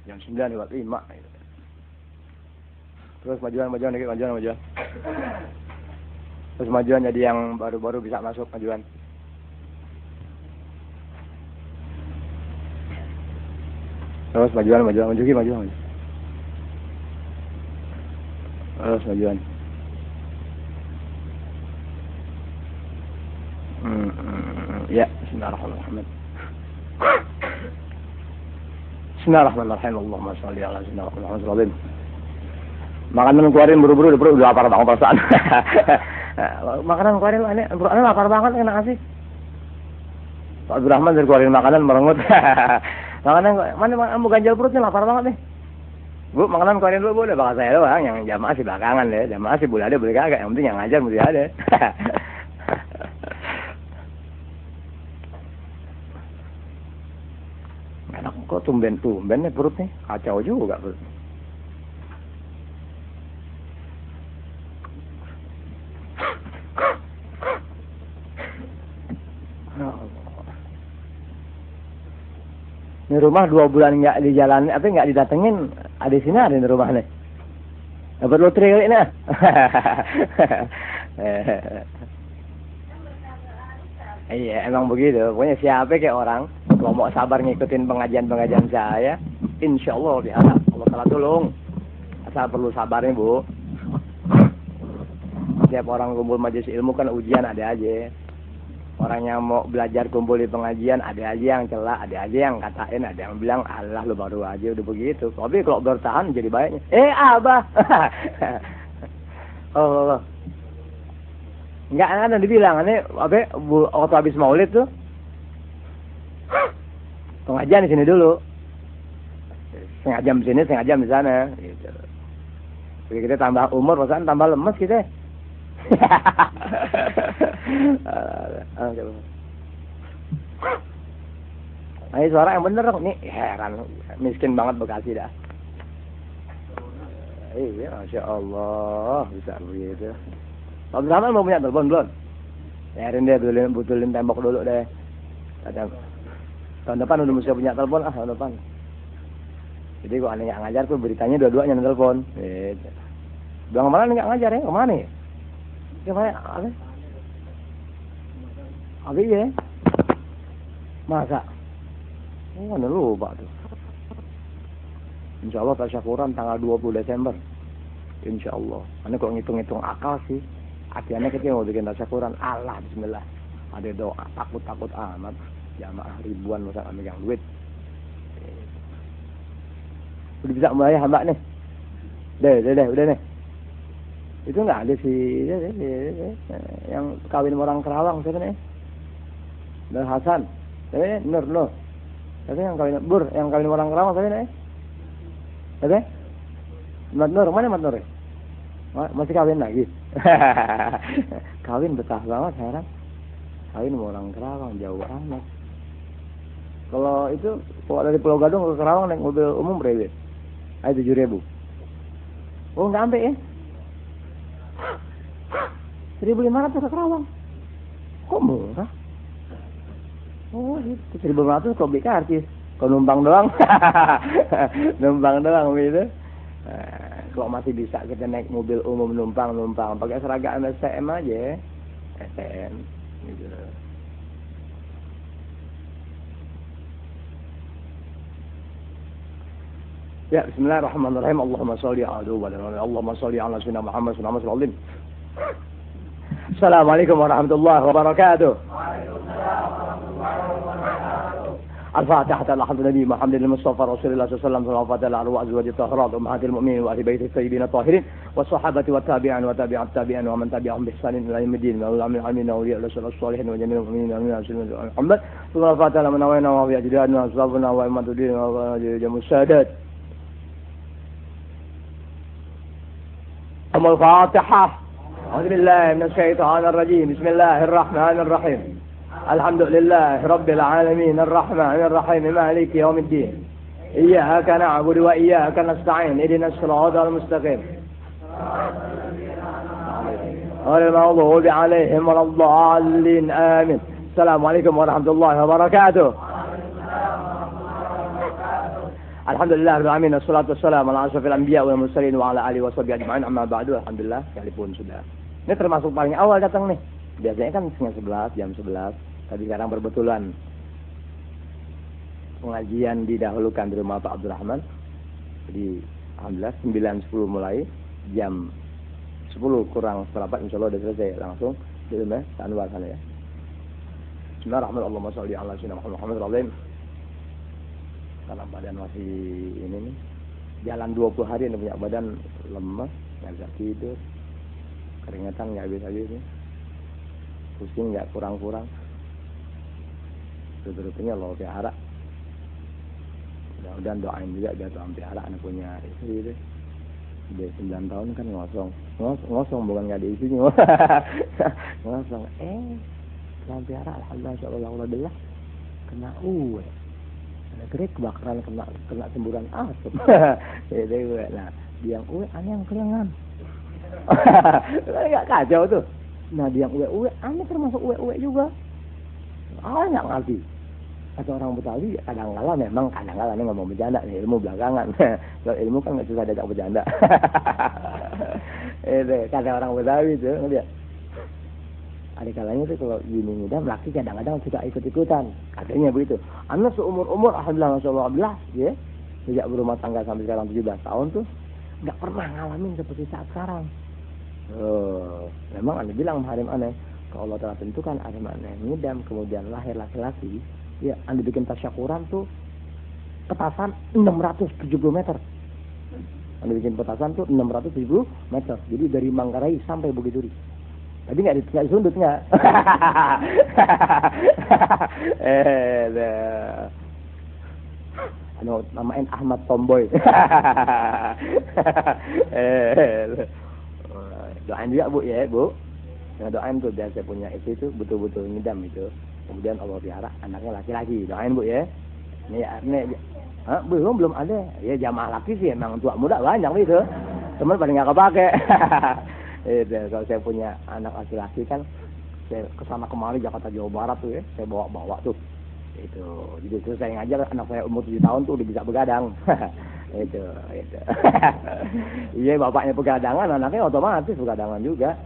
Jam 9 lewat 5. Terus majuan dikit, majuan. Terus majuan jadi yang baru-baru bisa masuk majuan. Terus majuan. Terus majuan. Ya, bismillahirrahmanirrahim. Bismillahirrahmanirrahim. Allahumma sholli ala sayyidina Muhammad. Makanan keluarin buru-buru udah lapar banget perasaan. Makanan keluarin ini lapar banget, enak sih. Pak Abdurrahman dari keluarin makanan merengut. Makanan mana mau ganjal perutnya, lapar banget nih. Bu, makanan keluarin dulu boleh, bakal saya doang, yang jamaah sih belakangan deh. Jamaah sih boleh ada, boleh kagak, yang penting yang ngajar mesti ada. Enak kok tumben nih perutnya, kacau juga perutnya. Ini rumah 2 bulan nggak dijalani, nggak didatengin, ada sini ada di rumah nih. Dapat lotre kali ini. Iya, emang begitu. Pokoknya siapa kayak orang kalau mau sabar ngikutin pengajian saya, insya Allah Allah Taala tolong. Asal perlu sabarnya, Bu. Setiap orang kumpul majelis ilmu kan ujian ada aja. Orang yang mau belajar kumpul di pengajian ada aja yang celak, ada aja yang katain, ada yang bilang Allah lu baru aja udah begitu. Tapi kalau bertahan jadi baiknya. Abah. Oh. Enggak ada dibilang ini waktu habis Maulid tuh. Pengajian di sini dulu. Setengah jam di sini, setengah jam di sana gitu. Jadi kita tambah umur, perasaan tambah lemes kita. Ini suara yang bener nih, heran, miskin banget Bekasi dah. Iya, Masya Allah, bisa begitu. Pak Abdurrahman mau punya telepon belum? Biarin deh, butulin tembok dulu deh. Tahun depan udah mesti punya telepon, tahun depan. Jadi kok aneh nggak ngajar tuh beritanya dua-duanya telepon. Gitu. Bang kemarin nggak ngajar ya, kemana ya? Gimana? Abi ya? Masa? Mana lupa tuh. Insya Allah tasyakuran tanggal 20 Desember. Insya Allah. Ini kok ngitung-ngitung akal sih. Akhirnya kita mau bikin tasyakuran. Allah bismillah. Ada doa takut-takut amat. Jamaah ribuan masa megang duit. Udah bisa mulai hamba nih. Udah nih. Itu nggak ada sih yang kawin orang Kerawang siapa nih? Nur Hasan, Nur. Tapi yang kawin orang Kerawang siapa nih? Siapa? Mat Nur, mana Mat Nur? Masih kawin lagi? Kawin betah banget heran. Kawin sama orang Kerawang jauh amat. Kalau itu dari Pulau Gadung ke Kerawang naik mobil umum berapa? 7.000. Oh nggak sampai ya? 1.500 ke Kerawang. Kok murah? Oh gitu, 1.500 kok beli karcis. Kok numpang doang? Numpang doang gitu. Kalau masih bisa kita naik mobil umum numpang. Pakai seragam STM aja. STM gitu. Ya, bismillahirrahmanirrahim. Allahumma sholli ala sayyidina Muhammad sallallahu alaihi wasallam. Assalamualaikum warahmatullahi wabarakatuh. الفاتحة على حضرة النبي محمد المصطفى رسول الله صلى الله عليه وسلم والفاتحة على أرواح أزواج الطاهرات أمهات المؤمنين وأهل بيت الطيبين الطاهرين والصحابة والتابعين وتابع التابعين ومن تبعهم بإحسان إلى يوم الدين والعلماء العالمين وأولياء الله الصالحين وجميع المؤمنين آمين محمد ثم الفاتحة على من نوينا وفي أجدادنا وأسلافنا وأئمة الدين وجميع السادات. أم الفاتحة. أعوذ بالله من الشيطان الرجيم. بسم الله الرحمن الرحيم. الحمد لله رب العالمين الرحمن الرحيم مالك يوم الدين إياك نعبد وإياك نستعين اهدنا الصراط المستقيم غير المغضوب عليهم ولا الضالين آمين. السلام عليكم ورحمة الله وبركاته. Alhamdulillah rabbil alamin wassalatu wassalamu ala asyrofil anbiya wal mursalin wa ala alihi washabihi ajmain amma ba'du. Alhamdulillah sekalipun sudah. Ini termasuk paling awal datang nih. Biasanya kan setengah 11, jam 11. Tapi sekarang berbetulan pengajian didahulukan di rumah Pak Abdurrahman. Jadi alhamdulillah 9.10 mulai, jam 10 kurang seperempat insyaallah udah selesai langsung di rumah Anwar sana ya. Bismillahirrahmanirrahim. Allahumma shalli ala sayyidina Muhammad al-azim. Karena badan masih ini nih, jalan 20 hari ini punya badan lemah, nggak bisa tidur, keringetan nggak habis-habis nih, pusing nggak kurang-kurang, sebetulnya Allah pelihara. Mudah-mudahan doain juga biar Tuhan pelihara anak punya istri deh. Udah 9 tahun kan ngosong bukan nggak ada isinya, ngosong. Tuhan pelihara, alhamdulillah, insyaallah kena uwe. Kira kebakaran kena semburan asap. Jadi nah, diang uwe aneh yang kelengan. Enggak kacau tuh. Nah, diang uwe aneh termasuk uwe juga. Enggak ngerti. Kata orang Betawi kadang-kala memang kadang-kala ini ngomong bercanda nih, ilmu belakangan. Kalau ilmu kan enggak susah diajak bercanda. Kata orang Betawi tuh ngeliat. Ada kalanya tuh kalau gini ngidam laki kadang-kadang suka ikut-ikutan, katanya begitu. Anak seumur-umur alhamdulillah masyaallah ya, sejak berumah tangga sampai sekarang 17 tahun tuh nggak pernah ngalamin seperti saat sekarang. Memang anda bilang harim aneh, kalau Allah telah tentukan harim aneh ngidam kemudian lahir laki-laki, ya anda bikin tasyakuran tuh petasan 670 meter. Anda bikin petasan tuh 670 meter, jadi dari Manggarai sampai Bukit Duri. Tapi nggak disundutnya. Namain Ahmad Tomboy. Doain juga Bu ya Bu. Nah, doain tuh biar saya punya istri itu betul-betul ngidam itu. Kemudian Allah pelihara anaknya laki-laki. Doain Bu ya. Ini belum ada. Ya jamaah laki sih emang tua muda banyak gitu. Teman pada nggak kepake. Kalau saya punya anak laki-laki kan, saya kesana kemari Jakarta Jawa Barat tuh ya, saya bawa tuh, itu. Jadi terus saya ngajar anak saya umur 7 tahun tuh udah bisa begadang, itu. Iya bapaknya begadangan, anaknya otomatis begadangan juga,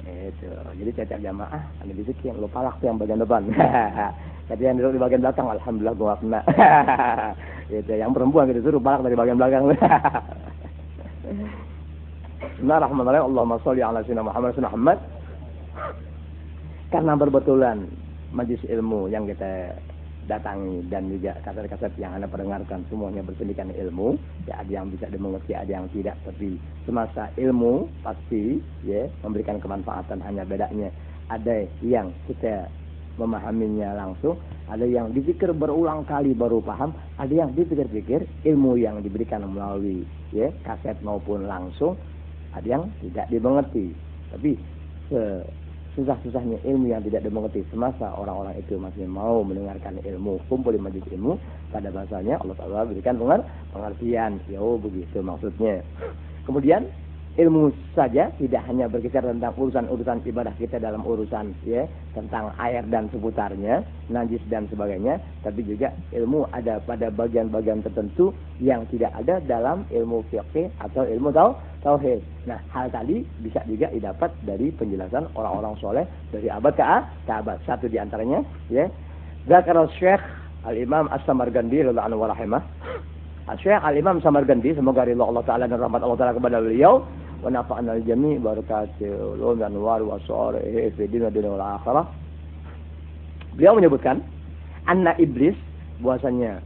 itu. Jadi setiap jamaah, anda bisikin, lo palak tuh yang bagian depan, tapi yang duduk di bagian belakang, alhamdulillah gua kena, itu. Yang perempuan gitu suruh palak dari bagian belakang. Bismillahirrahmanirrahim. Allahumma sholli ala sayyidina Muhammad. Karena berbetulan majelis ilmu yang kita datangi dan juga kaset-kaset yang Anda perdengarkan semuanya berpendidikan ilmu, ya ada yang bisa dimengerti, ada yang tidak, tapi semasa ilmu pasti ya memberikan kemanfaatan, hanya bedanya ada yang kita memahaminya langsung, ada yang dipikir berulang kali baru paham, ada yang dipikir-pikir ilmu yang diberikan melalui ya kaset maupun langsung ada yang tidak dimengerti. Tapi susah-susahnya ilmu yang tidak dimengerti semasa orang-orang itu masih mau mendengarkan ilmu, kumpul di majelis ilmu, pada bahasanya Allah Ta'ala berikan pengertian. Begitu maksudnya. Kemudian ilmu saja tidak hanya berkisar tentang urusan-urusan ibadah kita dalam urusan ya tentang air dan seputarnya, najis dan sebagainya, tapi juga ilmu ada pada bagian-bagian tertentu yang tidak ada dalam ilmu fiqh atau ilmu tauhid. Nah, hal tadi bisa juga didapat dari penjelasan orang-orang soleh dari abad ke abad. Satu di antaranya ya, Zakar Syekh Al-Imam As-Samarqandi radhiyallahu anhu wa rahimah. Syekh Al-Imam Samarqandi, semoga ridha Allah Ta'ala dan rahmat Allah Ta'ala kepada beliau, wa nafa'ana al-jami' barakatuh wa anwar wa asrarihi fi dunya wal akhirah. Beliau menyebutkan anna iblis, bahwasanya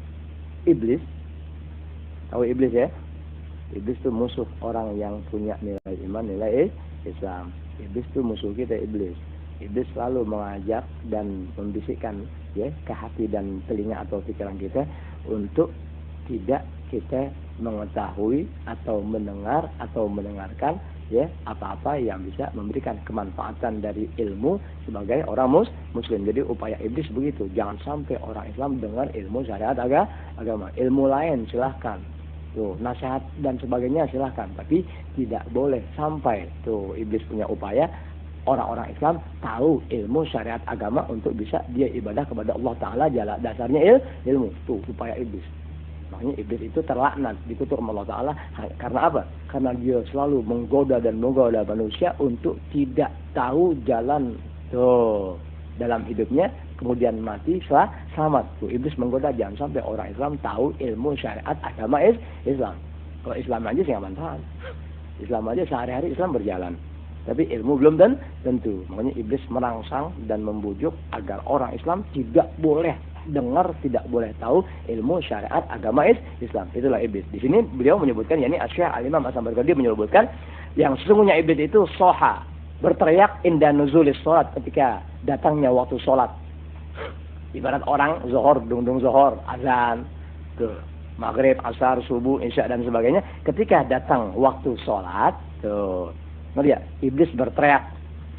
iblis, tahu iblis ya? Iblis itu musuh orang yang punya nilai iman, nilai Islam. Iblis itu musuh kita, iblis. Iblis selalu mengajak dan membisikkan ya ke hati dan telinga atau pikiran kita untuk tidak kita mengetahui atau mendengar atau mendengarkan ya apa-apa yang bisa memberikan kemanfaatan dari ilmu sebagai orang muslim. Jadi upaya iblis begitu, jangan sampai orang Islam dengar ilmu syariat agama. Ilmu lain silahkan, tuh nasihat dan sebagainya silahkan, tapi tidak boleh sampai tuh iblis punya upaya orang-orang Islam tahu ilmu syariat agama untuk bisa dia ibadah kepada Allah Ta'ala. Dasarnya ilmu, tuh upaya iblis. Makanya iblis itu terlaknat, dikutuk oleh Allah Ta'ala. Karena apa? Karena dia selalu menggoda manusia untuk tidak tahu jalan tuh dalam hidupnya, kemudian mati selamat. Tuh, iblis menggoda jangan sampai orang Islam tahu ilmu syariat agama Islam. Kalau Islam aja sih nggak manfaat. Islam aja sehari-hari Islam berjalan. Tapi ilmu belum tentu. Makanya iblis merangsang dan membujuk agar orang Islam tidak boleh dengar, tidak boleh tahu ilmu syariat agama Islam. Itulah iblis. Di sini beliau menyebutkan, yakni Asy-Syaikh Al-Imam As-Samarqandi menyebutkan yang sesungguhnya iblis itu soha, berteriak inda nuzulis sholat, ketika datangnya waktu sholat. Ibarat orang zuhur, dung zuhur, azan, tuh, maghrib, asar, subuh, isya dan sebagainya. Ketika datang waktu sholat, tuh, melihat iblis berteriak.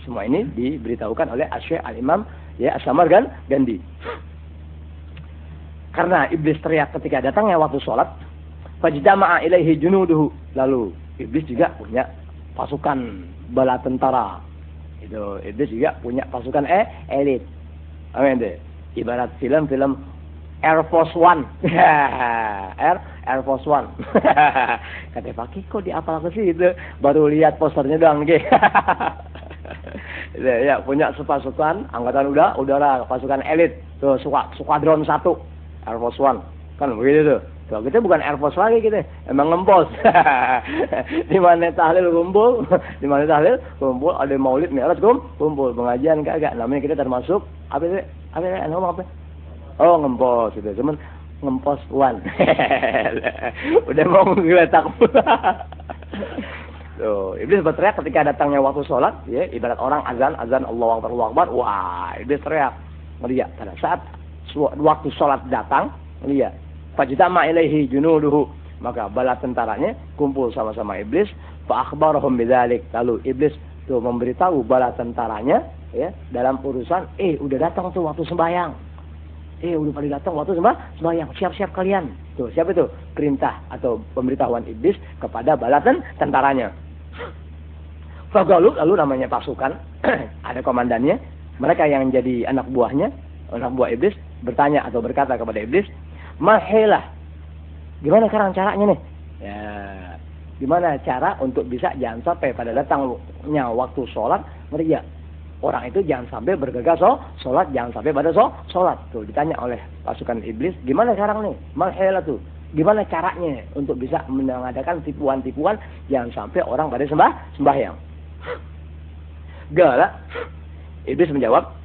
Semua ini diberitahukan oleh Asy-Syaikh Al-Imam As-Samarqandi. Karena iblis teriak ketika datangnya waktu sholat, fajdama'a ilaihi junuduhu. Lalu iblis juga punya pasukan bala tentara. Itu iblis juga punya pasukan elit. Amin deh. Ibarat film-film Air Force One. Air Force One. Kata Pak kok diapal ke sih itu? Baru lihat posternya doang gitu. Ya, punya pasukan angkatan udara pasukan elit. Tuh, skuadron 1. Air Force One. Kan begitu tuh. Tuh, kita bukan Air Force lagi kita. Emang ngempos. Di mana tahlil kumpul, ada maulid mi'raj kumpul, pengajian kagak. Namanya kita termasuk apa sih? Ngomong apa? Oh, ngempos gitu. Cuman ngempos one. Udah mau ngeletak. Tuh, iblis berteriak ketika datangnya waktu sholat, ya, ibarat orang azan Allahu Akbar. Wah, iblis teriak. Melihat pada saat waktu sholat datang, lihat fajtama ilaihi junuduhu, maka bala tentaranya kumpul sama-sama iblis, fa akhbarahum bidzalik. Lalu iblis tuh memberitahu bala tentaranya, ya, dalam urusan udah datang tuh waktu sembahyang. Udah pada datang waktu sembahyang, siap-siap kalian. Tuh, siapa itu? Perintah atau pemberitahuan iblis kepada bala tentaranya. Fagalu, lalu namanya pasukan, ada komandannya, mereka yang jadi anak buah iblis bertanya atau berkata kepada iblis, mahelah, gimana sekarang caranya nih? Ya, gimana cara untuk bisa jangan sampai pada datangnya waktu sholat, mereka orang itu jangan sampai bergegas sholat, jangan sampai pada sholat. Tuh ditanya oleh pasukan iblis, gimana sekarang nih? Mahelah tuh, gimana caranya untuk bisa mengadakan tipuan-tipuan jangan sampai orang pada sembahyang? Galak, iblis menjawab,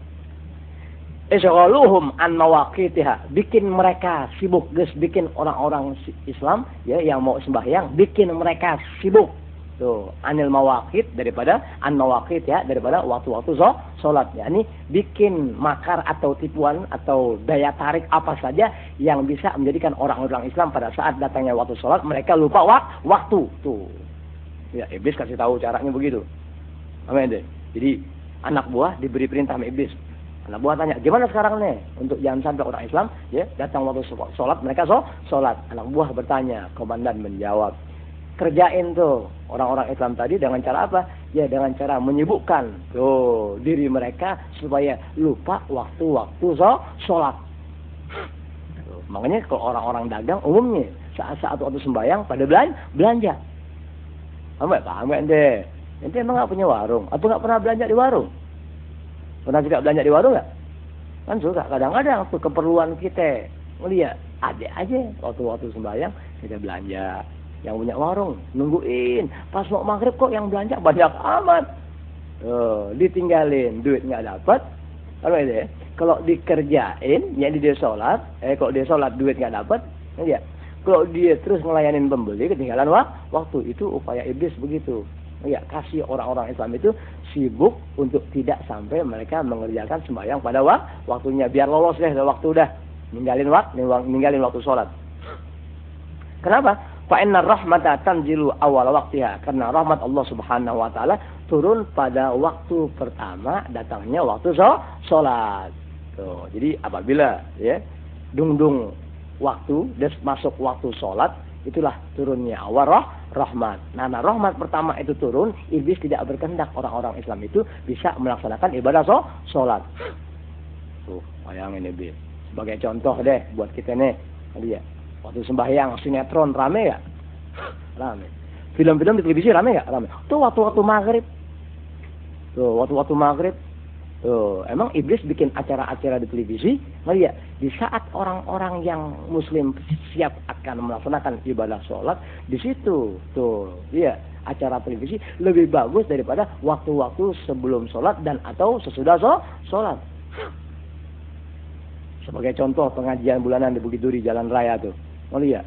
Isyaghaluhum an mawaqitiha, bikin mereka sibuk, guys, bikin orang-orang Islam ya yang mau sembahyang, bikin mereka sibuk. Tuh, anil mawaqit, daripada an mawaqit, ya, daripada waktu-waktu salat. Ya, ini bikin makar atau tipuan atau daya tarik apa saja yang bisa menjadikan orang-orang Islam pada saat datangnya waktu salat mereka lupa waktu. Tuh. Ya, iblis kasih tahu caranya begitu. Amin deh. Jadi anak buah diberi perintah sama iblis. Anak buah tanya, gimana sekarang nih untuk jangan sampai orang Islam ya datang waktu sholat mereka sholat. Anak buah bertanya, komandan menjawab, kerjain tuh orang-orang Islam tadi dengan cara apa? Ya dengan cara menyibukkan tuh diri mereka supaya lupa waktu-waktu sholat. Tuh, makanya kalau orang-orang dagang umumnya saat-saat waktu sembahyang pada belanja. Paham deh. Ente emang nggak punya warung? Atau nggak pernah belanja di warung? Pernah tidak belanja di warung nggak? Kan suka. Kadang-kadang tuh keperluan kita ngeliat ada aja waktu-waktu sembahyang kita belanja. Yang punya warung nungguin pas mau maghrib kok yang belanja banyak amat. Ditinggalin duit nggak dapat. Kalau dikerjain ya dia sholat. Kalau dia sholat duit nggak dapat. Ya. Kalau dia terus ngelayanin pembeli ketinggalan waktu, itu upaya iblis begitu. Ya, kasih orang-orang Islam itu sibuk untuk tidak sampai mereka mengerjakan sembahyang pada waktunya, biar lolos deh waktu udah ninggalin waktu sholat. Kenapa? Fa inna rahmata tanzilu awal waktiha, karena rahmat Allah Subhanahu wa taala turun pada waktu pertama datangnya waktu sholat. Tuh, jadi apabila ya dung waktu dan masuk waktu sholat, itulah turunnya awal rahmat. Nah, rahmat pertama itu turun, iblis tidak berkehendak orang-orang Islam itu bisa melaksanakan ibadah sholat. Tuh, bayangin iblis. Sebagai contoh deh buat kita nih, lihat. Waktu sembahyang sinetron rame ya? Rame. Film-film di televisi rame nggak? Rame. Tuh waktu-waktu maghrib. Tuh waktu-waktu maghrib. Tuh, emang iblis bikin acara-acara di televisi? Lihat, di saat orang-orang yang muslim siap akan melaksanakan ibadah sholat, di situ, tuh, iya, acara televisi lebih bagus daripada waktu-waktu sebelum sholat dan atau sesudah sholat. Sebagai contoh pengajian bulanan di Bukit Duri Jalan Raya tuh, lihat.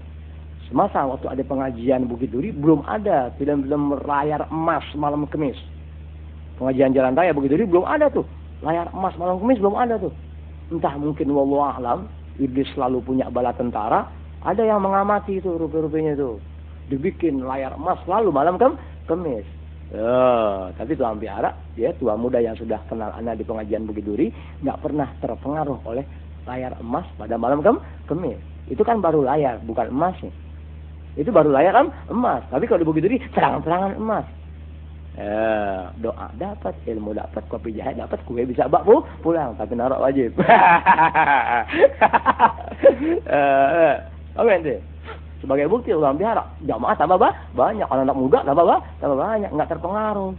Semasa waktu ada pengajian Bukit Duri, belum ada film-film layar emas malam Kamis. Pengajian Jalan Raya Bukit Duri belum ada tuh. Layar emas malam Kamis belum ada tuh. Entah mungkin wallahu a'lam, iblis selalu punya bala tentara. Ada yang mengamati itu rupa-rupanya tuh. Dibikin layar emas selalu malam Kamis. Tapi Tuan Piara, ya, tua muda yang sudah kenal anak di pengajian Bukit Duri, nggak pernah terpengaruh oleh layar emas pada malam Kamis. Itu kan baru layar, bukan emas nih. Itu baru layar kan emas. Tapi kalau di Bukit Duri terang-terangan emas. Doa dapat, ilmu dapat, kopi jahe dapat, kue bisa bak pulang, tapi naruh wajib. Oke ente. Sebagai bukti orang biara, jamaah tambah banyak, anak muda tambah banyak, nggak terpengaruh.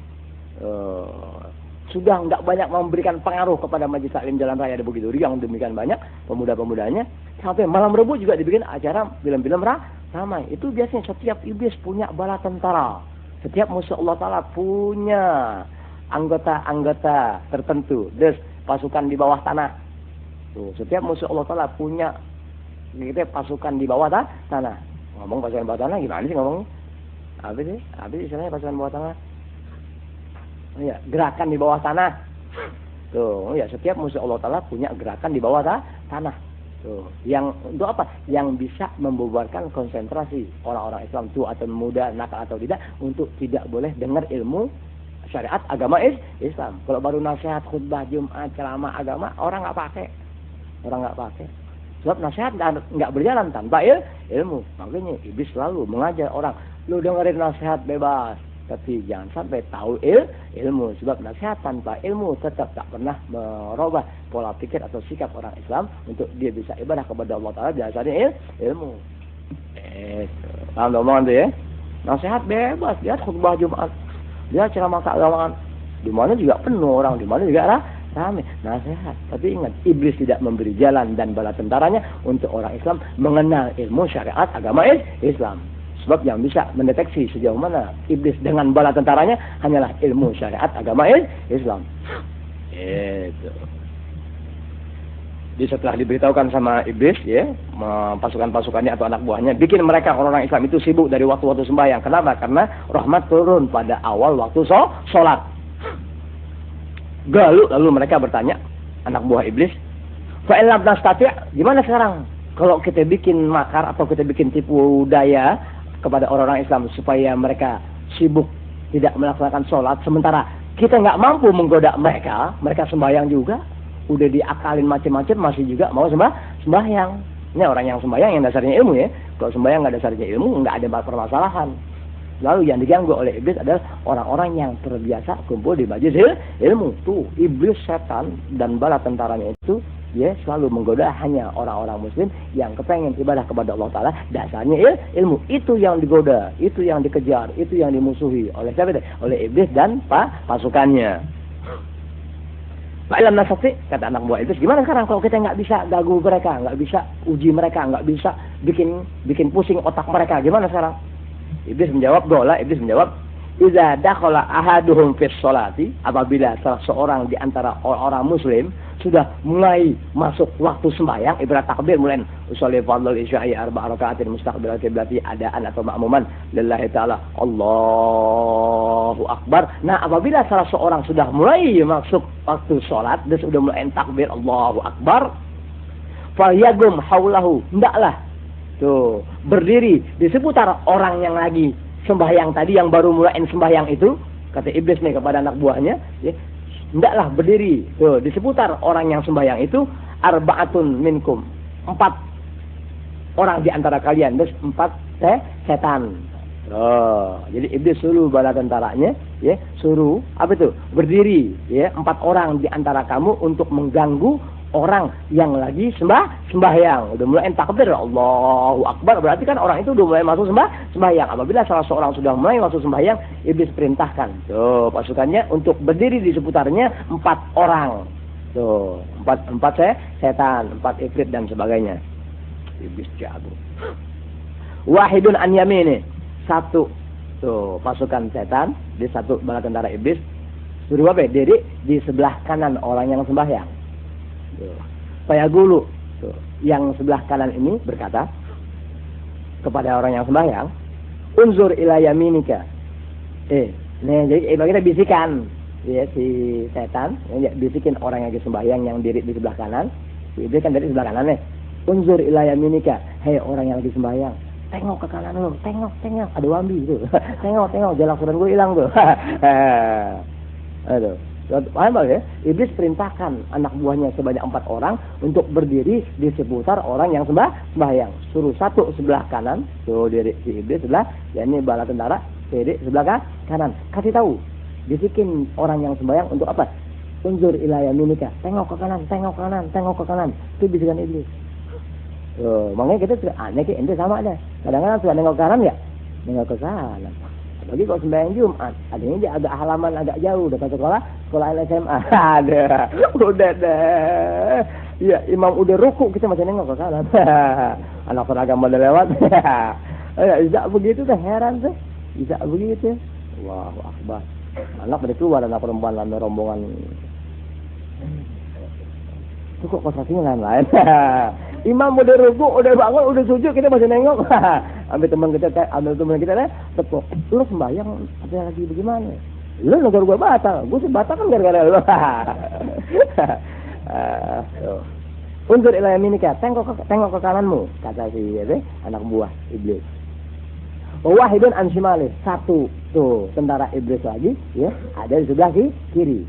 Sudah nggak banyak memberikan pengaruh kepada Majelis Taklim Jalan Raya di Bukit Duri yang demikian banyak pemuda-pemudanya. Sampai malam Rebu juga dibikin acara film-film ramai. Itu biasanya setiap iblis punya bala tentara. Setiap musuh Allah Ta'ala punya anggota-anggota tertentu. Des, pasukan di bawah tanah. Tuh, setiap musuh Allah Ta'ala punya pasukan di bawah tanah. Ngomong pasukan bawah tanah gimana sih ngomongnya? Apa sih istilahnya pasukan bawah tanah? Oh ya, gerakan di bawah tanah. Tuh, ya, setiap musuh Allah Ta'ala punya gerakan di bawah tanah. Tuh, yang untuk apa? Yang bisa membubarkan konsentrasi orang-orang Islam tua atau muda, nakal atau tidak, untuk tidak boleh dengar ilmu syariat agama Islam. Kalau baru nasihat, khutbah, Jumat, ceramah agama, orang nggak pakai. Sebab nasihat nggak berjalan tanpa ilmu. Makanya iblis selalu mengajar orang, lu dengerin nasihat bebas, tapi jangan sampai tahu ilmu. Sebab nasihat tanpa ilmu tetap tak pernah merubah pola pikir atau sikap orang Islam untuk dia bisa ibadah kepada Allah Ta'ala berdasarkan ilmu. Paham omongan itu ya? Nasihat bebas, lihat khutbah Jumat, lihat ceramah keagamaan, di mana juga penuh orang, di mana juga ramai nasihat. Tapi ingat, iblis tidak memberi jalan dan bala tentaranya untuk orang Islam mengenal ilmu syariat agama Islam. Sebab yang bisa mendeteksi sejauh mana iblis dengan bala tentaranya hanyalah ilmu syariat agama Islam. Itu. Jadi setelah diberitahukan sama iblis, ya, pasukan-pasukannya atau anak buahnya, bikin mereka orang-orang Islam itu sibuk dari waktu-waktu sembahyang. Kenapa? Karena rahmat turun pada awal waktu sholat. Lalu mereka bertanya, anak buah iblis, fa'in lam nastati', gimana sekarang? Kalau kita bikin makar atau kita bikin tipu daya kepada orang-orang Islam supaya mereka sibuk tidak melaksanakan sholat, sementara kita nggak mampu menggoda mereka sembahyang juga, udah diakalin macam-macam masih juga mau sembahyang. Ini orang yang sembahyang yang dasarnya ilmu ya. Kalau sembahyang nggak dasarnya ilmu, nggak ada permasalahan. Lalu yang diganggu oleh iblis adalah orang-orang yang terbiasa kumpul di majelis ilmu. Tuh, iblis, setan dan bala tentaranya itu, ya, selalu menggoda hanya orang-orang muslim yang kepengen ibadah kepada Allah Ta'ala dasarnya ilmu. Itu yang digoda, itu yang dikejar, itu yang dimusuhi oleh siapa? Oleh iblis dan pasukannya. Fa'ilam nasati, kata anak buah iblis, gimana sekarang kalau kita nggak bisa gagu mereka, nggak bisa uji mereka, nggak bisa bikin pusing otak mereka, gimana sekarang? Iblis menjawab, iblis menjawab, iza dakhala ahaduhum fis sholati, apabila salah seorang di antara orang muslim sudah mulai masuk waktu sembahyang, ibarat takbir, mulai usolli fardhul isya'i arba'a raka'atin mustaqbilal qiblati adaan atau ma'muman lillahi ta'ala Allahu akbar. Nah, apabila salah seorang sudah mulai masuk waktu sholat dan sudah mulai takbir Allahu akbar, falyagum haulahu, hendaklah tuh berdiri di seputar orang yang lagi sembahyang tadi, yang baru mulain sembahyang itu, kata iblis nih kepada anak buahnya, ya, hendaklah berdiri tuh di seputar orang yang sembahyang itu, arba'atun minkum, 4 orang di antara kalian, terus 4 setan. Jadi iblis suruh bala tentaranya, ya, suruh apa itu? Berdiri, ya, 4 orang di antara kamu untuk mengganggu orang yang lagi sembahyang. Udah mulai takbir, Allahu Akbar, berarti kan orang itu udah mulai masuk sembahyang. Apabila salah seorang sudah mulai masuk sembahyang, iblis perintahkan tuh pasukannya untuk berdiri di seputarnya 4 orang. Tuh, 4 setan, 4 ifrit dan sebagainya. Iblis jago. Wahidun an yamini, 1 tuh pasukan setan di 1 bala tentara iblis. Suruh apa? Diri di sebelah kanan orang yang sembahyang. Fayaqulu, yang sebelah kanan ini berkata kepada orang yang sembahyang, unzur ila yaminika. Nih jadi kita bisikan, ya si setan bisikin orang yang lagi sembahyang yang diri di sebelah kanan. Dia kan dari sebelah kanan nih. Unzur ila yaminika, hei orang yang lagi sembahyang, tengok ke kanan lu, tengok, ada wambi tuh. tengok, jalan Quran gue hilang tuh. Aduh. Paham ya? Iblis perintahkan anak buahnya sebanyak 4 orang untuk berdiri di seputar orang yang sembahyang. Suruh 1 sebelah kanan, suruh diri si iblis sebelah, yakni bala tentara, diri sebelah kanan. Kasih tahu, bisikin orang yang sembahyang untuk apa? Unzur ila yaminika, tengok ke kanan, tengok ke kanan. Itu bisikan iblis. Makanya kita sudah aneh, ente sama aja. Kadang-kadang sudah nengok ke kanan ya, nengok ke kanan. Apalagi kalau sembahyang Jumat, adanya dia agak halaman agak jauh dekat sekolah SMA. Ada, udah deh. Ya, imam udah ruku kita masih nengok ke kanan. Anak seragam udah lewat. Ya, bisa begitu tuh, heran tuh. Bisa begitu. Allahu Akbar. Anak dari keluar, anak perempuan lama rombongan. Itu kok konsentrasinya lain-lain. Imam udah ruku, udah bangun, udah sujud, kita masih nengok. Ambil teman kita deh, tepuk. Lu sembahyang ada lagi bagaimana? Lu negara gua batal, gua sih batal kan gara-gara lu. Unzur ila yaminika, tengok ke kananmu, kata si anak buah iblis. Wahidun an shimali, 1 tuh tentara iblis lagi, ya, ada di sebelah kiri.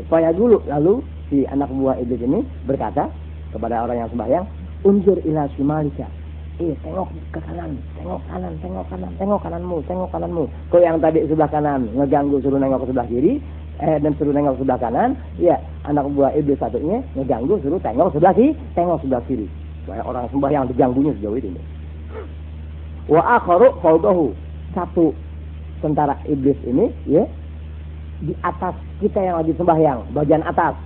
Fayaqulu, lalu si anak buah iblis ini berkata kepada orang yang sembahyang, unzur ila shimalika. Tengok ke kanan, tengok kananmu. Kau yang tadi sebelah kanan ngeganggu suruh nengok ke sebelah kiri, dan suruh nengok ke sebelah kanan, ya anak buah iblis satunya ngeganggu suruh tengok sebelah kiri. Supaya orang sembahyang diganggunya sejauh itu. Wa akharu fawdahu, 1 tentara iblis ini, ya, di atas kita yang lagi sembahyang, bagian atas.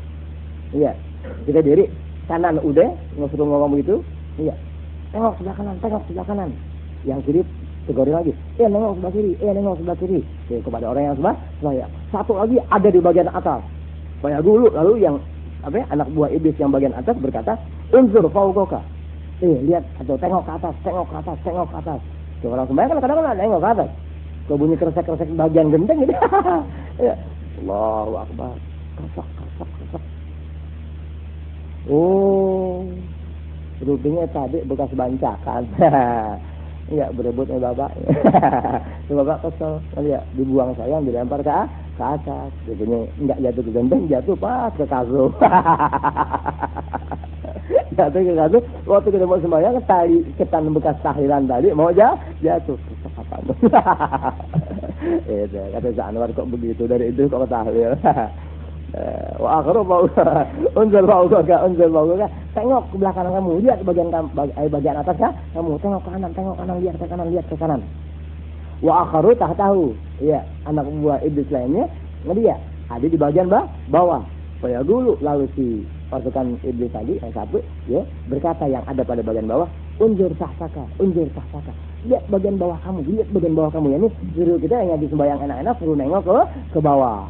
Iya, kita diri kanan udah, nggak suruh ngomong begitu. Iya, tengok sebelah kanan. Yang kiri tegurin lagi, nengok sebelah kiri. Oke, kepada orang yang sembahyang. 1 lagi ada di bagian atas. Supaya dulu, lalu yang anak buah iblis yang bagian atas berkata, unzur fawqaka. Lihat atau tengok ke atas. Tuh, orang sembahyang kan kadang-kadang nengok ke atas. Kalau bunyi kresek-kresek bagian genteng gitu. Ya, Allahu Akbar. Kasak. Rupanya tadi bekas bancakan. Iya, berebutnya bapak. Bapak kesel, lihat dibuang sayang, dilempar ke atas. Rupanya enggak jatuh ke genteng, jatuh pas ke kasur. Jatuh ke kasur, waktu kita mau sembahyang, tali ketan bekas tahlilan tadi mau jatuh. Kata Anwar kok begitu, dari itu kok tahlil. Wa akhiru unzur fawqaka. Tengok ke belakang kamu, lihat bagian atas kamu, tengok ke kanan, lihat ke kanan. Wa akhiru tahtahu, ya, anak buah iblis lainnya ngelihat ada di bagian bawah. Supaya dulu lalu si pasukan iblis tadi yang 1, ya, berkata yang ada pada bagian bawah, unzur tahsaka. Lihat bagian bawah kamu, ya, ini suruh kita yang lagi sembahyang enak-enak suruh nengok ke bawah.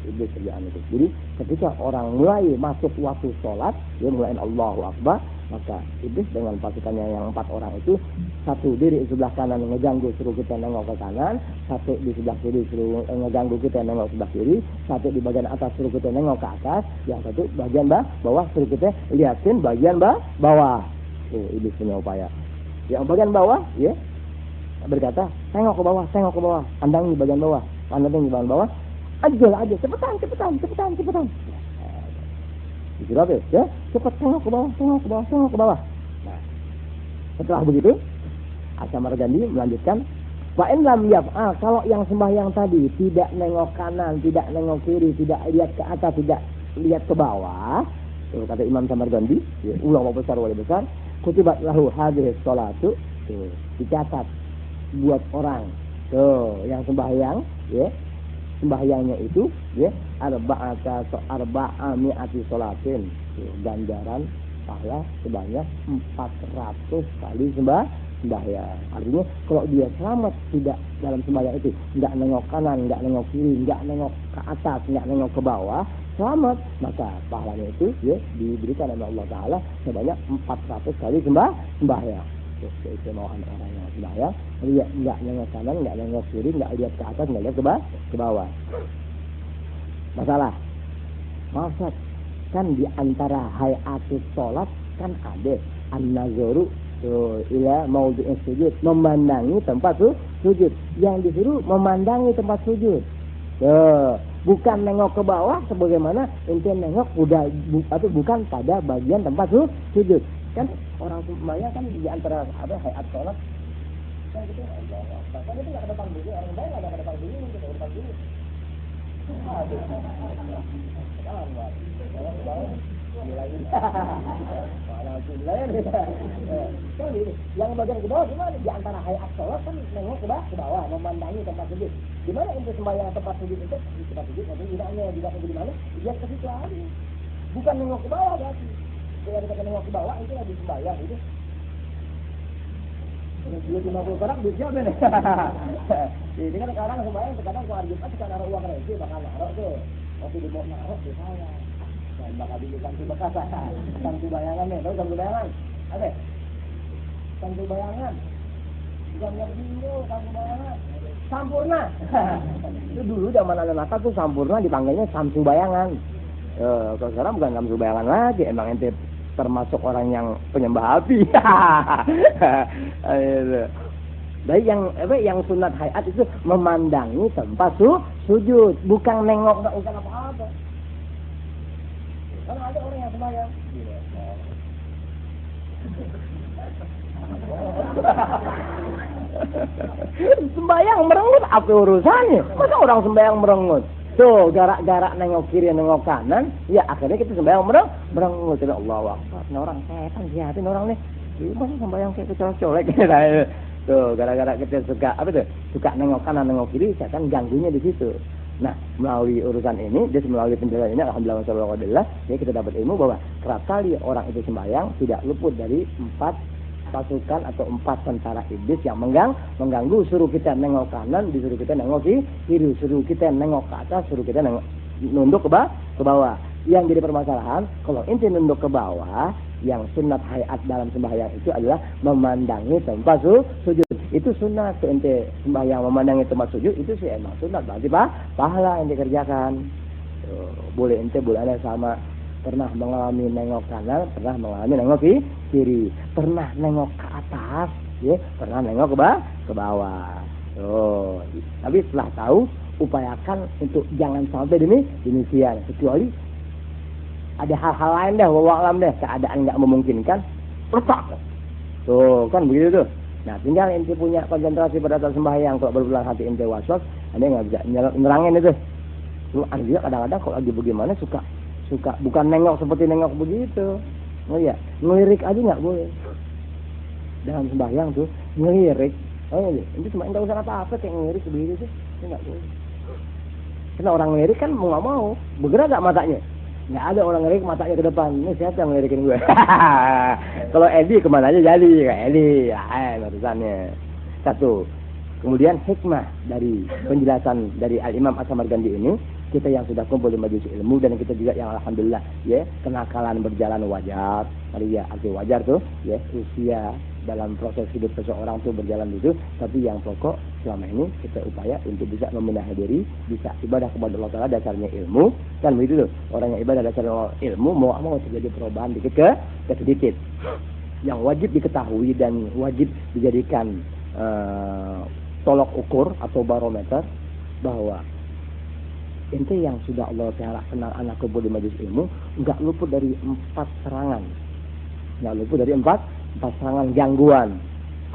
Iblis kerjaan itu. Jadi ketika orang mulai masuk waktu sholat, dia mulai Allahu Akbar, maka iblis dengan pasukannya yang 4 orang itu, 1 diri di sebelah kanan ngeganggu suruh kita nengok ke kanan, 1 di sebelah kiri suruh ngeganggu kita nengok sebelah kiri, 1 di bagian atas suruh kita nengok ke atas, yang 1 bagian bawah suruh kita liatin bagian bawah. Tuh, iblis punya upaya. Yang bagian bawah, ya, berkata tengok ke bawah, pandangi bagian bawah. Aja, cepetan. Dikira apa ya? Cepat tengok ke bawah. Nah, setelah begitu, As-Samarqandi melanjutkan, wa in lam yaf'al, kalau yang sembahyang tadi tidak nengok kanan, tidak nengok kiri, tidak lihat ke atas, tidak lihat ke bawah, Tuh, kata Imam Samarqandi, ya, ulama besar wali besar, kutibat lahu hadhihi sholatu, tuh, dicatat buat orang tuh yang sembahyang, ya, sembahyangnya itu, ya, arba'ami'ati sholatin, ganjaran pahala sebanyak 400 kali sembahyang. Artinya kalau dia selamat tidak dalam sembahyang itu, nggak nengok kanan, nggak nengok kiri, nggak nengok ke atas, nggak nengok ke bawah, selamat, maka pahalanya itu, ya, diberikan oleh Allah Taala sebanyak 400 kali sembahyang. Keistimewaan orang yang sembahyang, dia nggak nengok kanan, nggak nengok kiri, nggak lihat ke atas, nggak lihat ke bawah. Masalah, maksud kan di antara hayatus sholat kan ada an-nazaru ila maudhi'is sujud, memandangi tempat sujud. Yang disuruh memandangi tempat sujud. Bukan nengok ke bawah sebagaimana ente nengok atau bukan pada bagian tempat sujud. Kan orang sembahyang kan di antara ada hayat sholat. Kan gitu, kan itu nggak ada depan dulu, orang lain nggak ada depan dulu, kita depan dulu. Aduh, yang bagian ke bawah gimana? Di antara hayat sholat kan nengok ke bawah, memandangi tempat sujud. Gimana ente sembahyang tempat sujud itu? Di tempat sujud nanti tidaknya di mana? Lihat ke situ aja. Bukan nengok ke bawah berarti. Kalau kita nengok ke bawah itu lagi sembahyang itu. Dia 50 perak duitnya apa nih? Ini kan sekarang sembahyang sekarang kalau hari Jumat suka naruh uang receh bakal naruh tuh. Waktu di mau naruh di saya. Dan bakal bikin santu bekas. Santu bayangan nih, tahu santu bayangan? Ada? Santu bayangan. Bukan yang bingung, santu bayangan. Sampurna. Itu dulu zaman anak-anak tuh sampurna dipanggilnya santu bayangan. Kalau sekarang bukan samsu bayangan lagi, emang ente termasuk orang yang penyembah api. Dari yang sunat hayat itu memandangi tempat sujud, bukan nengok, nggak usah apa-apa. Karena ada orang yang sembahyang. Sembahyang merengut apa urusannya? Masa orang sembahyang merengut? Tuh, garak-garak nengok kiri, nengok kanan, ya akhirnya kita sembahyang merengut. Allahu Akbar. Ini orang setan jahatin orang nih. Masa sembahyang kayak kecolek-colek. Tuh, gara-gara kita suka nengok kanan, nengok kiri, setan ganggunya di situ. Nah, melalui urusan ini, melalui penjelasan ini, alhamdulillah, ya kita dapat ilmu bahwa kerap kali orang itu sembahyang tidak luput dari 4 pasukan atau 4 tentara iblis yang mengganggu, suruh kita nengok kanan, disuruh kita nengok kiri, suruh kita nengok ke atas, suruh kita nunduk ke bawah. Yang jadi permasalahan, kalau ente nunduk ke bawah, yang sunat hayat dalam sembahyang itu adalah memandangi tempat sujud. Itu sunat, ente sembahyang memandangi tempat sujud, itu sih emang sunat, berarti pahala yang dikerjakan. Boleh ente, boleh ada sama. Pernah mengalami nengok kanan, pernah mengalami nengok kiri, pernah nengok ke atas, ya, pernah nengok ke bawah. Tapi setelah tahu, upayakan untuk jangan sampai demikian, kecuali ada hal-hal lain dah, wawalam dah, keadaan nggak memungkinkan, letak. Tuh, kan begitu tuh. Nah, tinggal ente punya konsentrasi pada saat sembahyang. Kalau berbulan hati ente waswas, anda nggak bisa nerangin itu. Lu ada juga kadang-kadang kalau lagi bagaimana suka bukan nengok seperti nengok begitu. Oh iya, ngelirik aja nggak boleh. Dalam sembahyang tuh ngelirik. Oh iya, itu cuma nggak usah apa-apa kayak ngelirik begitu tuh, nggak boleh. Karena orang ngelirik kan mau nggak mau, bergerak nggak matanya. Nggak ada orang ngelirik matanya ke depan. Ini siapa yang ngelirikin gue? Kalau Edi kemana aja jadi kayak Edi, urusannya. Satu. Kemudian hikmah dari penjelasan dari Al-Imam As-Samarqandi ini, kita yang sudah kumpul di majelis ilmu dan kita juga yang alhamdulillah ya kenakalan berjalan wajar, ya arti wajar tuh ya usia dalam proses hidup seseorang tuh berjalan itu, tapi yang pokok selama ini kita upaya untuk bisa membenahi diri, bisa ibadah kepada Allah Taala dasarnya ilmu, kan begitu tuh orang yang ibadah dasarnya ilmu mau terjadi perubahan dikit ke sedikit, yang wajib diketahui dan wajib dijadikan tolok ukur atau barometer bahwa ente yang sudah Allah Ta'ala kenal anak kumpul di majelis ilmu nggak luput dari 4 serangan, nggak luput dari 4 serangan gangguan.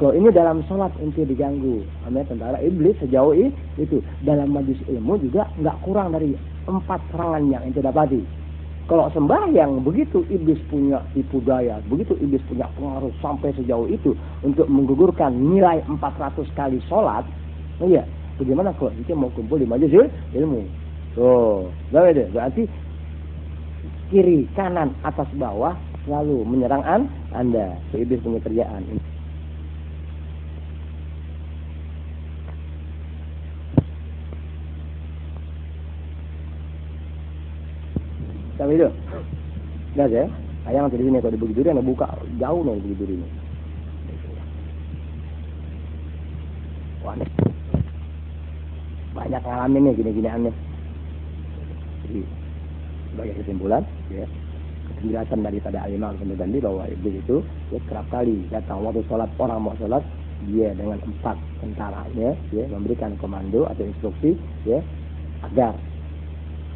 Kalau ini dalam sholat ente diganggu sama tentara iblis sejauh itu, dalam majelis ilmu juga nggak kurang dari 4 serangan yang ente dapati. Kalau sembahyang begitu iblis punya tipu daya, begitu iblis punya pengaruh sampai sejauh itu untuk menggugurkan nilai 400 kali sholat. Iya, bagaimana kalau kita mau kumpul di majelis ilmu? Tuh, berarti kiri, kanan, atas, bawah selalu menyerang Anda. Iblis punya kerjaan. Tapi itu, lihat ya, ayam masih di sini. Kalau di Bukit Durian, buka jauh nih Bukit Durian ini. Wah, nih. Banyak ngalamin nih gini-gini aneh. Jadi, sebagai kesimpulan, ya, penjelasan daripada Imam Al-Ghazali bahwa iblis itu ya, kerap kali datang waktu sholat, orang mau sholat, dia dengan 4 tentaranya, ya, memberikan komando atau instruksi, ya, agar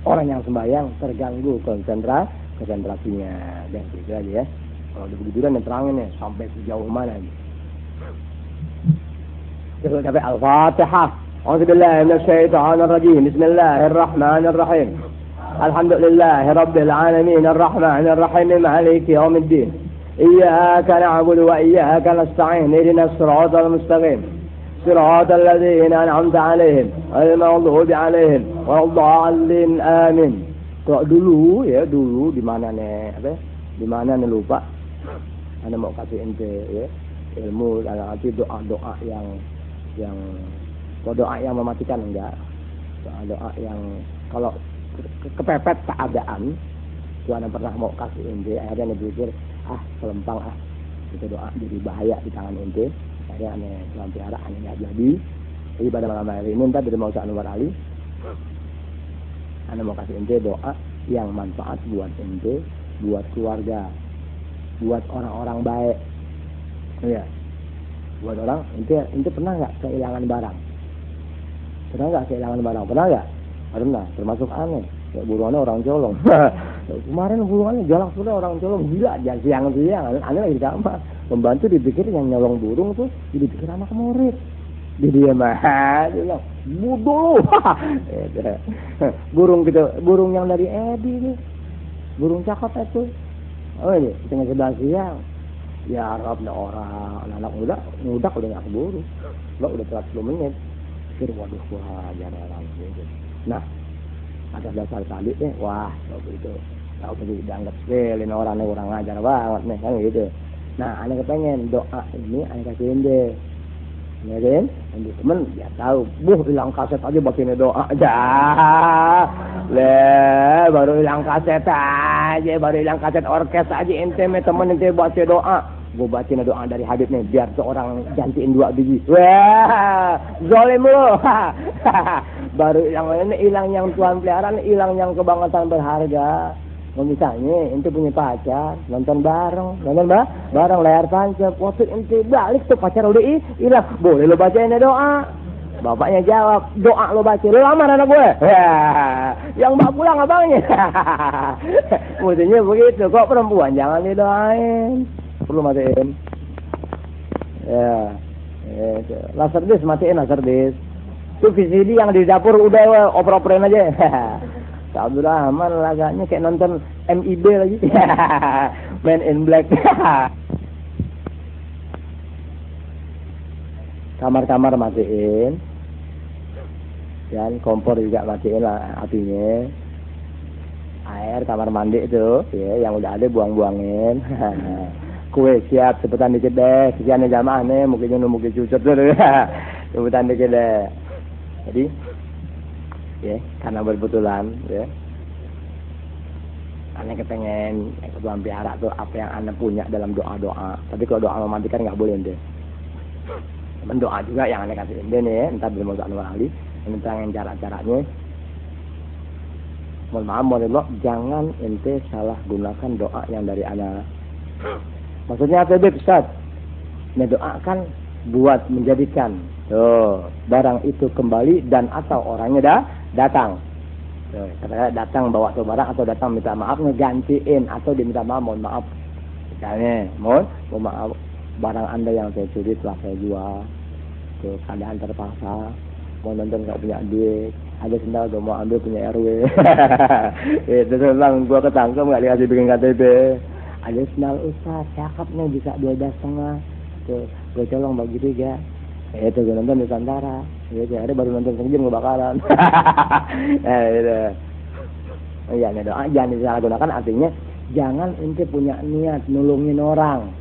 orang yang sembahyang terganggu konsentrasinya. Dan gitu aja ya. Kalau di Bukit Durian yang terangin ya, sampai sejauh mana nih. Terus sampai Al-Fatihah. A'udzubillahi minasyaitonir rajim. Bismillahirrahmanirrahim. Alhamdulillahirabbil alamin arrahmanir rahim maliki yaumiddin. Iyyaka na'budu wa iyyaka nasta'in. Ihdinas siratal mustaqim. صراط الذين أنعمت عليهم غير المغضوب عليهم ولا amin. Kalau dulu ya, dulu di mana nih apa? Di mana nih lupa. Anda mau kasih ente ya ilmu dalam arti doa-doa yang doa yang mematikan enggak? Doa yang kalau kepepet keadaan, Tuhan pernah mau kasih ente, akhirnya anda pikir selempang itu doa jadi bahaya di tangan ente. Akhirnya aneh dalam piara aneh nggak jadi. Jadi pada malam hari ini entah dari Mau Anwar Ali, aneh mau kasih ente doa yang manfaat buat ente, buat keluarga, buat orang-orang baik. Iya, buat orang ente pernah nggak kehilangan barang? Pernah nggak kehilangan barang? Pernah nggak? Pernah. Termasuk aneh. Ya, buruannya orang colong. Kemarin buruannya jalan sudah orang colong gila, siang-siang. Aneh lagi di kamar. Pembantu dipikir yang nyolong burung tuh dipikir anak murid. Dia mah dia bilang bodoh. Burung yang dari Edi nih. Burung cakep itu. Oh ini tengah sebelah siang. Ya Rob orang anak muda udah nggak keburu. Lo udah telat 10 menit. Pikir waduh jangan orang gitu. Nah, ada dasar tadi deh. Wah, itu tahu tadi dianggap sekali orang ngajar banget nih kan gitu. Nah, aneh kepengen doa ini aneh kasihin deh. Ya kan? Nanti temen dia tahu, hilang kaset aja bacain doa aja. Baru hilang kaset aja, baru hilang kaset orkes aja ente temen ente baca doa. Gue bacain doa dari Habib nih biar seorang gantiin 2 biji. Wah, zalim lu. Baru hilang yang tuan peliharaan, hilang yang kebangetan berharga. Misalnya ente punya pacar, nonton bareng layar tancap, waktu ente balik tuh pacar udah hilang, boleh lo bacain doa. Bapaknya jawab, doa lo baca, lo lamar anak gue. Ya, yang bak pulang abangnya. Mestinya begitu, kok perempuan jangan didoain. Perlu matiin. Ya, laserdisc matiin laserdisc. Itu VCD yang di dapur udah oper-operin aja. Abdul Rahman laganya kayak nonton MIB lagi. Man in Black. Kamar-kamar matiin. Dan kompor juga matiin lah apinya. Air kamar mandi itu ya, yang udah ada buang-buangin. Kue siap cepetan dikit deh. Sekian jamaah nih, mungkin cucut dulu. Cepetan dikit deh. Jadi ya, karena berbetulan ya, aneh kepengen ketuaan pihara tuh apa yang aneh punya dalam doa-doa. Tapi kalau doa memandikan nggak boleh deh. Temen doa juga yang aneh kasih nih ya, entar dari Mau Anwar Ali, tentang cara-caranya. Mohon maaf, mohon jangan ente salah gunakan doa yang dari anak. Maksudnya apa Ustaz? Nah, doa kan buat menjadikan barang itu kembali dan atau orangnya datang. Katakanlah datang bawa tuh barang atau datang minta maaf ngegantiin atau diminta maaf, mohon maaf. Misalnya, mohon maaf barang Anda yang saya curi telah saya jual. Keadaan terpaksa, mau nonton nggak punya duit. ada sendal gue mau ambil punya RW. Itu bang, gue ketangkep nggak dikasih bikin KTP. Ada sendal Ustaz, cakep nih bisa 12,5. Tuh, gue colong bagi 3. Itu gue nonton Nusantara. Gitu, ada baru nonton sejam gue bakalan. Itu. Iya, nih doa jangan disalahgunakan, artinya jangan ente punya niat nolongin orang.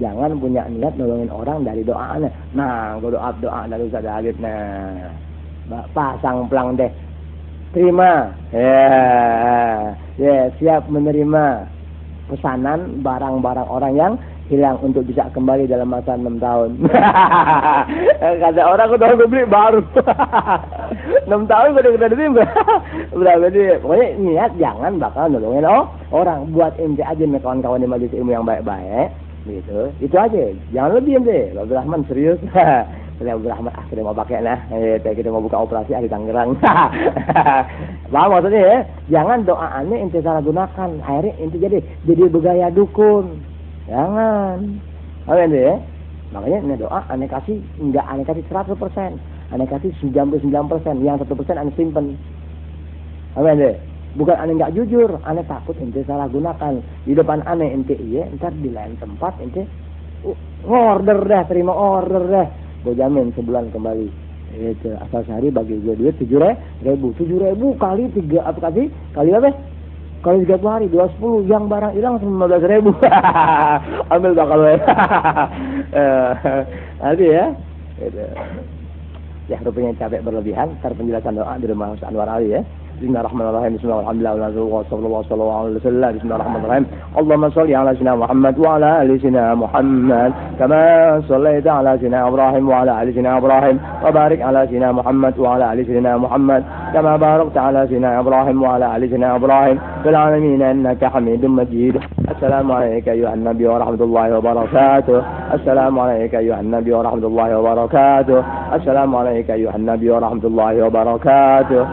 Jangan punya niat nolongin orang dari doanya. Nah, gue doa dari Ustaz Halid. Nah, pasang pelang deh. Terima. Ya, siap menerima pesanan barang-barang orang yang hilang untuk bisa kembali dalam masa 6 tahun. Kata orang udah gue beli baru. 6 tahun gue udah diterima. Berarti pokoknya niat jangan bakal nolongin orang. Buat ente aja nih kawan-kawan di majelis ilmu yang baik-baik gitu. Itu aja. Jangan lebih ente. Abdul Rahman serius. Abdul Rahman akhirnya mau pakai nah. Kita mau buka operasi di Tangerang. Paham maksudnya ya? Jangan doaannya ente salah gunakan. Akhirnya ente jadi bergaya dukun. Jangan. Apa ente ya? Makanya ini doa aneh kasih 100%. Aneh kasih 99%. Yang 1% aneh simpen. Apa ente? Bukan aneh enggak jujur, aneh takut ente salah gunakan. Di depan aneh ente iya, ntar di lain tempat ente terima order dah. Gue jamin sebulan kembali. Itu asal sehari bagi gue duit 7.000 kali 3 apa kasih? Kali apa? Kali 30 hari 210, yang barang hilang 15.000. Ambil bakal we. Nanti ya. Gitu. Ya rupanya capek berlebihan. Ntar penjelasan doa di rumah Ustaz Anwar Ali ya. Bismillahirrahmanirrahim. Bismillahirrahmanirrahim. Bismillahirrahmanirrahim. Allahumma shalli ala sayyidina Muhammad wa ala ali sayyidina Muhammad kama shallaita ala sayyidina Ibrahim wa ala ali sayyidina Ibrahim wa barik ala sayyidina Muhammad wa ala ali sayyidina Muhammad kama barakta ala sayyidina Ibrahim wa ala ali sayyidina Ibrahim fil alamin innaka Hamidum Majid. Assalamu alayka ayuhan nabiy wa rahmatullahi wa barakatuh. Assalamu alayka ayuhan nabiy wa rahmatullahi wa barakatuh. Assalamu alayka ayuhan nabiy wa rahmatullahi wa barakatuh.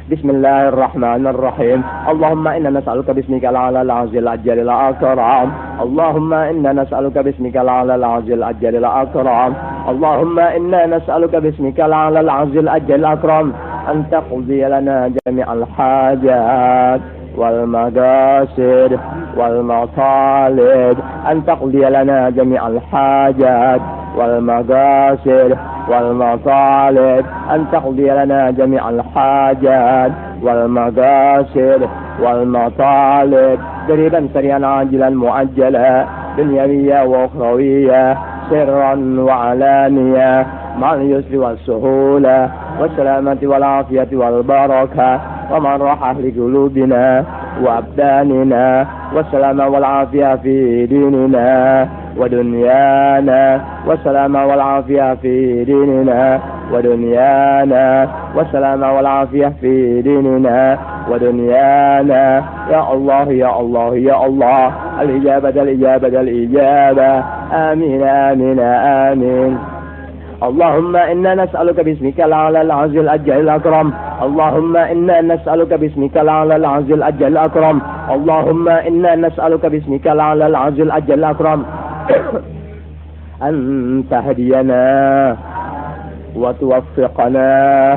بسم الله الرحمن الرحيم اللهم إنا نسألك باسمك الأعلى العظيم الأجل الأكرم اللهم إنا نسألك باسمك الأعلى العظيم الأجل الأكرم اللهم إنا نسألك باسمك الأعلى العظيم الأجل الأكرم أن تقضي لنا جميع الحاجات والمقاصد والمطالب أن تقضي لنا جميع الحاجات والمقاصد والمطالب أن تقضي لنا جميع الحاجات والمقاصد والمطالب قريبا سريعا عاجلا مؤجلا دنيوية وأخروية سرا وعلانية مع اليسر والسهولة والسلامة والعافية والبركة ومن راحة لقلوبنا وأبداننا والسلامة والعافية في ديننا ودنيانا والسلامة والعافية في ديننا ودنيانا والسلامة والعافية في ديننا ودنيانا يا الله يا الله يا الله الإجابة آمين آمين آمين اللهم إنا نسألك باسمك الأعلى العزيز الأجل الأكرم اللهم إنا نسألك باسمك الأعلى العزيز الأجل الأكرم اللهم إنا نسألك باسمك الأعلى العزيز الأجل الأكرم أن تهدينا وتوفقنا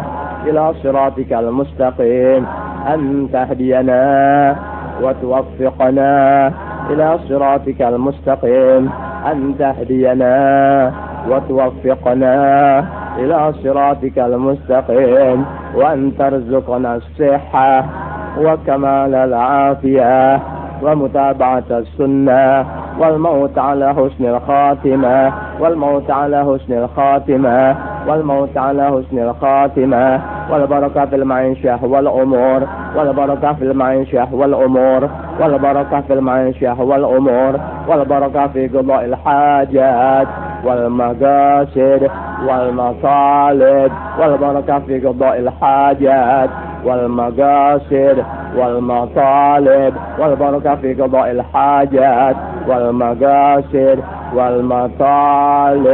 إلى صراطك المستقيم أن تهدينا وتوفقنا إلى صراطك المستقيم أن تهدينا وتوفقنا إلى صراطك المستقيم وأن ترزقنا الصحة وكمال العافية ومتابعة السنة والموت على حسن الخاتمة والموت على حسن الخاتمة والموت على حسن الخاتمة والبركة في المعيشة والأمور والبركة في المعيشة والأمور والبركة في المعيشة والأمور والبركة في قضاء الحاجات والمقاصد والمطالب والبركة في قضاء الحاجات والمقاصد والمطالب والبركة في قضاء الحاجات والمقاصد والمطالب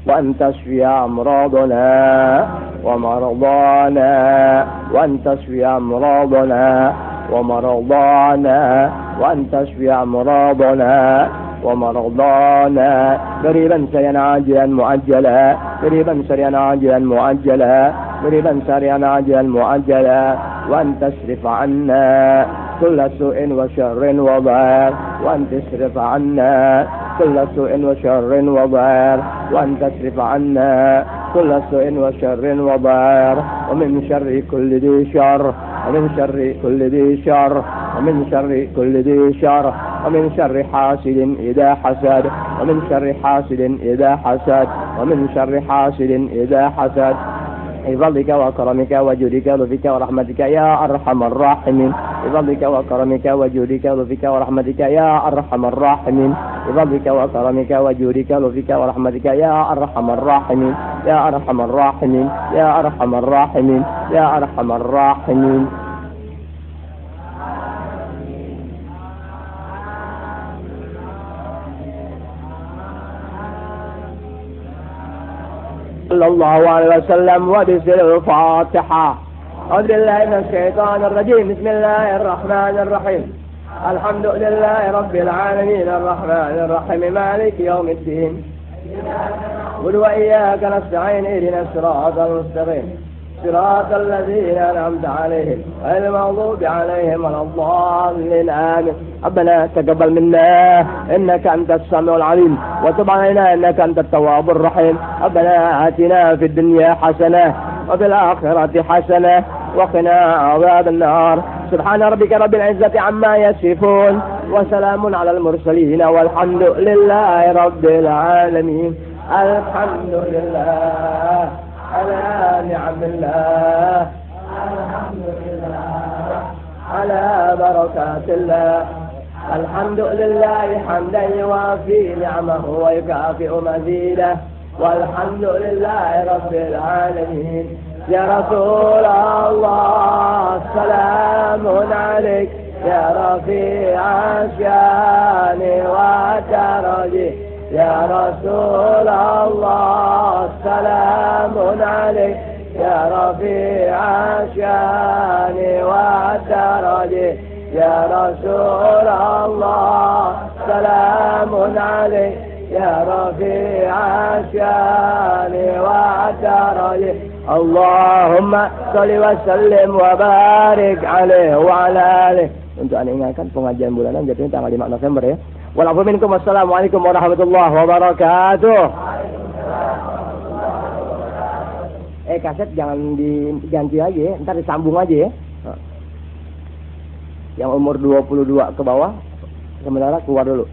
وأن تشفي أمراضنا ومرضانا وأن تشفي أمراضنا ومرضانا وأن تشفي أمراضنا ومرضانا قريبا سريعا عاجلا مؤجلا قريبا سريعا عاجلا مؤجلا مريبا سريعا عاجلا معجلا وأن تصرف عنا كل سوء وشر وضار وأن تصرف عنا كل سوء وشر وضار وأن تصرف عنا كل سوء وشر وضار ومن شر كل ذي شر ومن شر كل ذي شر ومن شر كل ذي شر ومن شر حاسد إذا حسد ومن شر حاسد إذا حسد ومن شر حاسد إذا حسد بفضلك وكرمك وجودك ولطفك ورحمتك يا أرحم الراحمين بفضلك وكرمك وجودك ولطفك ورحمتك يا أرحم الراحمين بفضلك وكرمك وجودك ولطفك ورحمتك يا أرحم الراحمين يا أرحم الراحمين يا أرحم الراحمين يا أرحم الراحمين. صلى الله عليه وسلم وبسر الفاتحة. أعوذ بالله من الشيطان الرجيم. بسم الله الرحمن الرحيم. الحمد لله رب العالمين الرحمن الرحيم مالك يوم الدين. قل وإياك نستعين اهدنا الصراط المستقيم صراط الذين أنعمت عليهم غير المغضوب عليهم ولا الضالين آمين. ربنا تقبل منا إنك أنت السميع العليم وتب علينا إنك أنت التواب الرحيم. ربنا آتنا في الدنيا حسنة وفي الآخرة حسنة وقنا عذاب النار. سبحان ربك رب العزة عما يصفون وسلام على المرسلين والحمد لله رب العالمين. الحمد لله على نعم الله الحمد لله على بركات الله. الحمد لله حمدا يوافي نعمه ويكافئ مزيده. والحمد لله رب العالمين. يا رسول الله سلام عليك يا رفيع الشان والدرج. يا رسول الله سلام عليك يا رفيع الشان والدرج. يا رسول الله سلام عليك يا رفيع الشان والدرج. اللهم صل وسلم وبارك عليه وعلى آله. Untuk anda ingatkan pengajian bulanan jatuhnya tanggal 5 November ya. Walaupun minkum wassalamualaikum warahmatullahi wabarakatuh. Kaset jangan diganti aja ya, ntar disambung aja ya. Yang umur 22 ke bawah sementara keluar dulu.